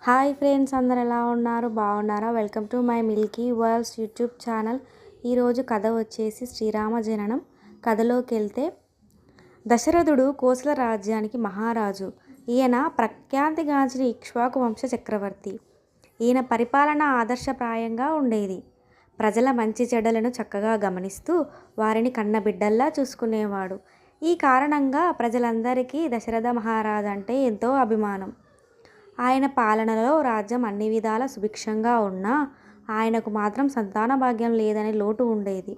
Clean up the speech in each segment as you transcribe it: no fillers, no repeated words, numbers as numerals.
Hi friends, అందరు ఎలా ఉన్నారు? బాగున్నారా? Welcome to my Milky world's YouTube channel. ఈరోజు కథ వచ్చేసి శ్రీరామ జననం. కథలోకి వెళ్తే, దశరథుడు కోసల రాజ్యానికి మహారాజు. ఈయన ప్రఖ్యాతిగాంచిన ఇక్ష్వాకు వంశ చక్రవర్తి. ఈయన పరిపాలన ఆదర్శప్రాయంగా ఉండేది. ప్రజల మంచి చెడ్డలను చక్కగా గమనిస్తూ వారిని కన్నబిడ్డల్లా చూసుకునేవాడు. ఈ కారణంగా ప్రజలందరికీ దశరథ మహారాజు అంటే ఎంతో అభిమానం. ఆయన పాలనలో రాజ్యం అన్ని విధాల సుభిక్షంగా ఉన్నా ఆయనకు మాత్రం సంతాన భాగ్యం లేదనే లోటు ఉండేది.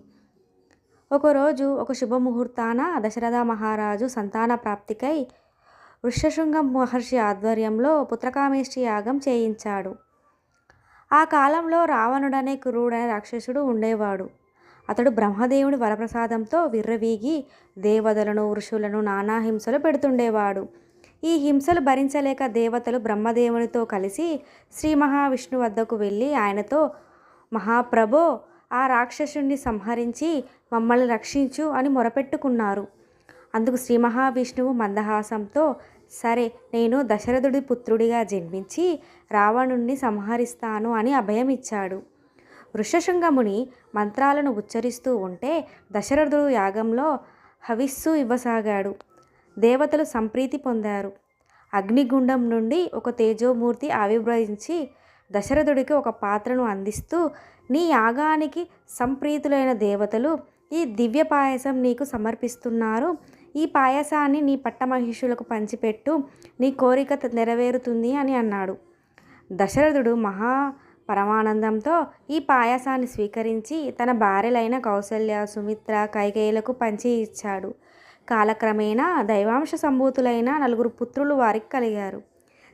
ఒకరోజు ఒక శుభముహూర్తాన దశరథ మహారాజు సంతాన ప్రాప్తికై ఋష్యశృంగ మహర్షి ఆధ్వర్యంలో పుత్రకామేష్టి యాగం చేయించాడు. ఆ కాలంలో రావణుడనే క్రూరుడనే రాక్షసుడు ఉండేవాడు. అతడు బ్రహ్మదేవుడి వరప్రసాదంతో విర్రవీగి దేవతలను ఋషులను నానా హింసలు పెడుతుండేవాడు. ఈ హింసలు భరించలేక దేవతలు బ్రహ్మదేవునితో కలిసి శ్రీ మహావిష్ణు వద్దకు వెళ్ళి ఆయనతో, మహాప్రభో, ఆ రాక్షసుని సంహరించి మమ్మల్ని రక్షించు అని మొరపెట్టుకున్నారు. అందుకు శ్రీ మహావిష్ణువు మందహాసంతో, సరే, నేను దశరథుడి పుత్రుడిగా జన్మించి రావణుణ్ణి సంహరిస్తాను అని అభయం ఇచ్చాడు. ఋష్యశృంగముని మంత్రాలను ఉచ్చరిస్తూ ఉంటే దశరథుడు యాగంలో హవిస్సు ఇవ్వసాగాడు. దేవతలు సంప్రీతి పొందారు. అగ్నిగుండం నుండి ఒక తేజోమూర్తి ఆవిర్భవించి దశరథుడికి ఒక పాత్రను అందిస్తూ, నీ యాగానికి సంప్రీతులైన దేవతలు ఈ దివ్య పాయసం నీకు సమర్పిస్తున్నారు. ఈ పాయసాన్ని నీ పట్టమహిషులకు పంచిపెట్టు, నీ కోరిక నెరవేరుతుంది అని అన్నాడు. దశరథుడు మహా పరమానందంతో ఈ పాయసాన్ని స్వీకరించి తన భార్యలైన కౌసల్య, సుమిత్ర, కైకేయులకు పంచి ఇచ్చాడు. కాలక్రమేణా దైవాంశ సంభూతులైన 4 పుత్రులు వారికి కలిగారు.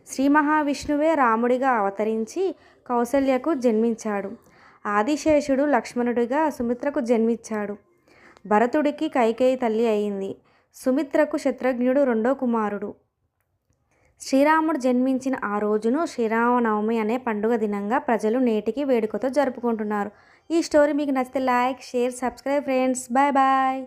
శ్రీ మహావిష్ణువే రాముడిగా అవతరించి కౌసల్యకు జన్మించాడు. ఆదిశేషుడు లక్ష్మణుడిగా సుమిత్రకు జన్మించాడు. భరతుడికి కైకేయి తల్లి అయింది. సుమిత్రకు శత్రుఘ్నుడు 2వ కుమారుడు. శ్రీరాముడు జన్మించిన ఆ రోజును శ్రీరామనవమి అనే పండుగ దినంగా ప్రజలు నేటికి వేడుకతో జరుపుకుంటున్నారు. ఈ స్టోరీ మీకు నచ్చితే like, share, subscribe friends. Bye bye.